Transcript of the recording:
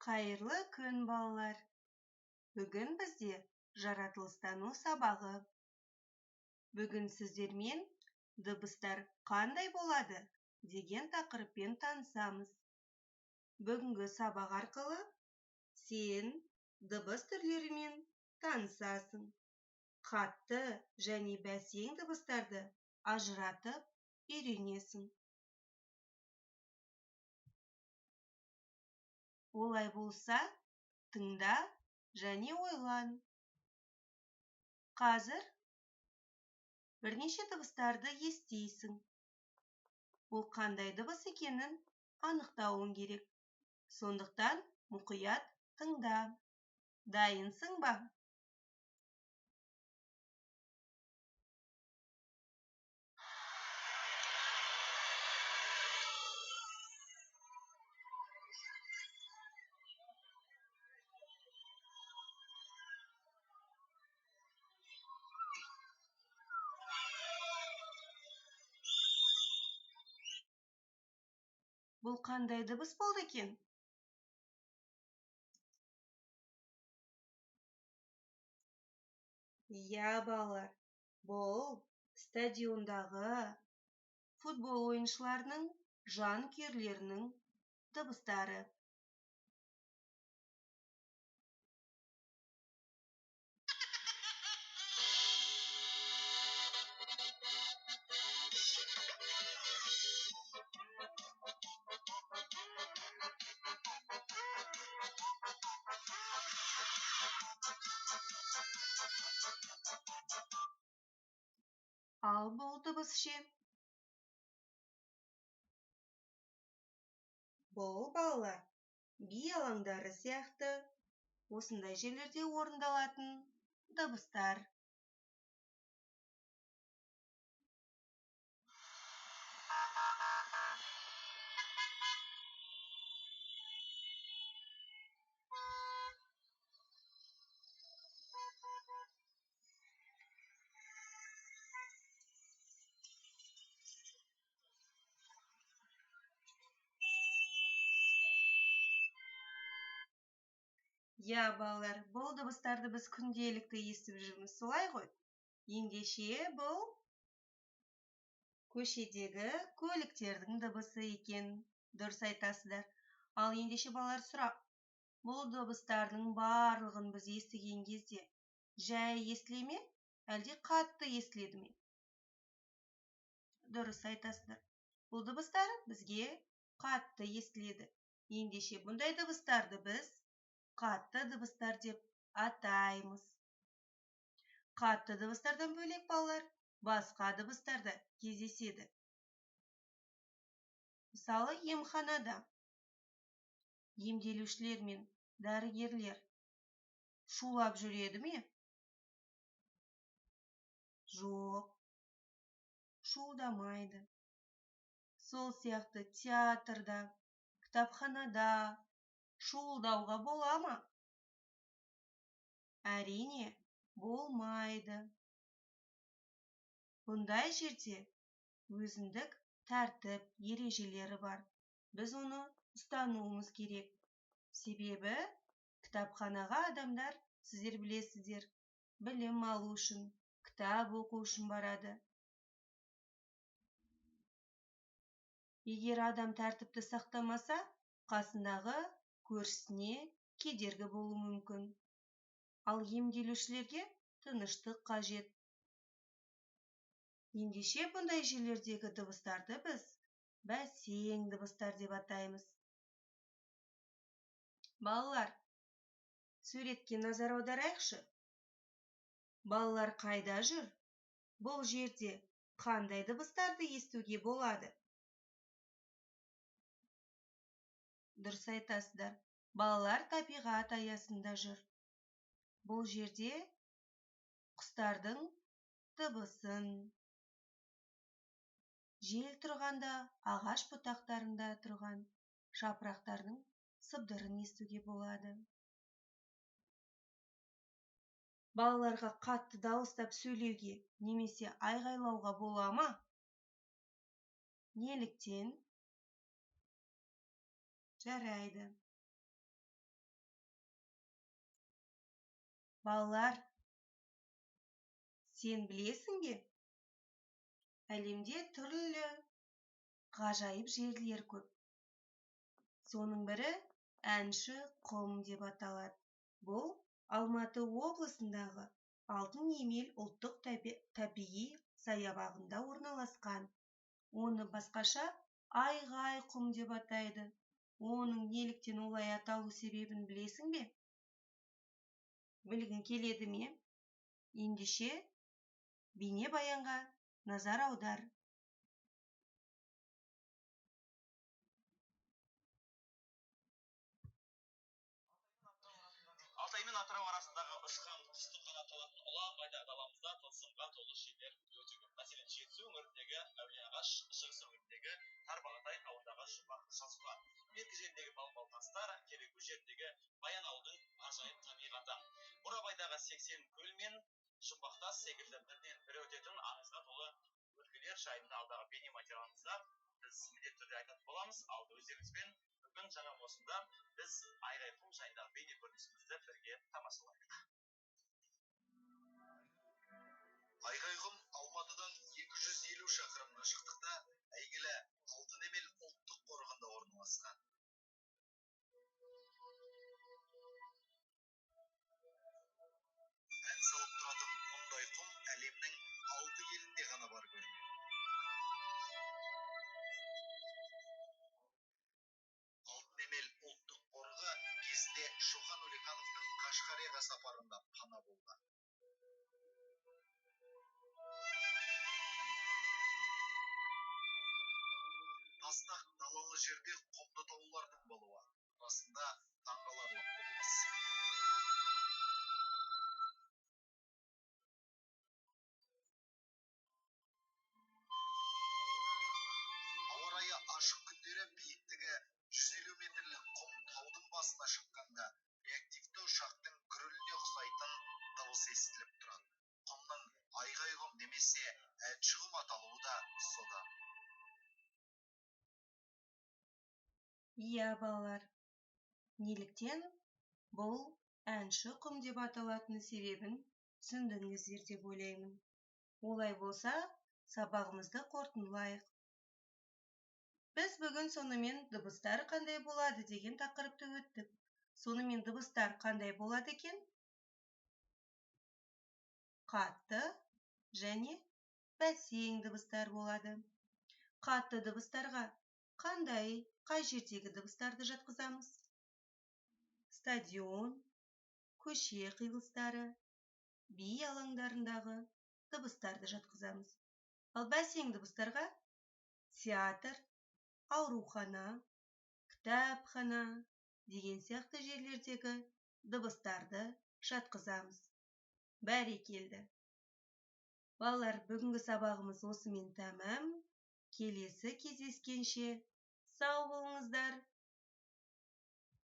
Қайырлы күн, балалар. Бүгін бізде жаратылыстану сабағы. Бүгін сіздермен дыбыстар қандай болады деген тақырыппен танысамыз. Бүгінгі сабақ арқылы сен дыбыс түрлерімен танысасың. Қатты және бәсең дыбыстарды ажыратып үйренесің. Олай болса, тыңда және ойлан. Қазір бірнеше дыбыстарды естисің. Ол қандай дыбыс екенін анықтауың керек. Сондықтан мұқият тыңда. Дайынсың ба? Бұл қандай дыбыс болды екен? Иә, балалар, бұл стадиондағы футбол ойыншыларының жанкүйерлерінің дыбыстары. Ал бұл дыбыс ше? Бұл, балалар, би алаңдары сияқты осындай жерлерде орындалатын дыбыстар. Иә, балалар, бұл дыбыстарды біз күнделікті естіп жүрміз, солай ғой? Ендеше бұл көшедегі көліктердің дыбысы екен. Дұрыс айтасыздар. Ал ендеше балалар, сұрақ. Бұл дыбыстардың барлығын біз естіген кезде жай естіле ме, әлде қатты естіледі ме? Дұрыс айтасыздар. Бұл дыбыстар бізге қатты естіледі. Ендеше бұндай дыбыстарды біз қатты дыбыстар деп атаймыз. Қатты дыбыстардан бөлек, балалар, басқа дыбыстар да кездеседі. Мысалы, емханада емделушілер мен дәрігерлер шулап жүреді ме? Жоқ, шуылдамайды. Сол сияқты театрда, кітапханада шуылдауға бола ма? Әрине, болмайды. Бұндай жерде өзіндік тәртіп ережелері бар. Біз оны ұстануымыз керек. Себебі кітапханаға адамдар, сіздер білесіздер, білім алу үшін, кітап оқу үшін барады. Егер адам тәртіпті сақтамаса, қасындағы көршісіне кедергі болуы мүмкін. Ал емделушілерге тыныштық қажет. Ендеше бұндай жерлердегі дыбыстарды біз бәсең дыбыстар деп атаймыз. Балалар, суретке назар аударайықшы. Балалар қайда жүр? Бұл жерде қандай дыбыстарды естуге болады? Дұрыс айтасыздар. Балалар табиғат аясында жүр. Бұл жерде құстардың дыбысын, жел тұрғанда ағаш бұтақтарында тұрған жапырақтардың сыбдырын естуге болады. Балаларға қатты дауыстап сөйлеуге немесе айғайлауға бола ма? Неліктен? Жарайды. Балалар, сен білесің бе? Әлемде түрлі ғажайып жерлер көп. Соның бірі Әнші құм деп аталады. Бұл Алматы облысындағы Алтын Емел ұлттық табиғи саябағында орналасқан. Оны басқаша Айғай құм деп атайды. Оның неліктен олай аталу себебін білесің бе? Білгің келеді ме? Ендеше бейнебаянға назар аудар. Алтай мен Атырау арасындағы ұшқан құсты қанатталатын ұлан байтақ даламызда тылсымға толы жерлер өте көп. Мәселен, Жетісу өңіріндегі Әулиеағаш, Шығыс өңіріндегі Тарбағатай тауындағы жұмбақты жазулар, Меркі жеріндегі балбал тастар, Кереку жеріндегі Баянауылдың ажайып табиғаты, Бурабайдағы 80 көл мен жұмбақтас секілді бірінен бірі өтетін аңызға толы өлкелер жайында алдағы бейнематериалымызда біз міндетті түрде айтатын боламыз. Ал өздеріңізбен бүгін жаңа маусымда біз Айғай құм жайындағы бейне көрінісімізді бірге тамашалайық. Айғай құм Алматыдан 250 шақырым қашықтықта әйгілі Алтын Емел ұлттық қорығында орналасқан. Ән салып тұратын мұндай құм әлемнің 6 елінде ғана бар көрінеді. Алтын Емел ұлттық қорығы кезінде Шоқан Уәлихановтың Қашқарияға сапарында пана болған. Тастақ далалы жерде құмды таулардың болуы расында таңғаларлық құбылыс. Ауа райы ашық күндері биіктігі 150 метрлік құм таудың басына шыққанда реактивті ұшақтың гүріліне ұқсайтын дыбыс естіліп тұрады. Құмның Айғай құм немесе Әнші құм аталуы да содан. Иә, балалар, неліктен бұл Әнші құм деп аталатын себебін түсіндіңіздер деп ойлаймын. Олай болса, сабағымызды қорытындылайық. Біз бүгін сонымен дыбыстар қандай болады деген тақырыпты өттік. Сонымен дыбыстар қандай болады екен? Қатты және бәсең дыбыстар болады. Қатты дыбыстарға қай жердегі дыбыстарды жатқызамыз? Стадион, көше қиылыстары, би алаңдарындағы дыбыстарды жатқызамыз. Ал бәсең дыбыстарға театр, аурухана, кітапхана деген сияқты жерлердегі дыбыстарды жатқызамыз. Бәрекелді. Балалар, бүгінгі сабағымыз осымен тәмам. Келесі кездескенше сау болыңыздар.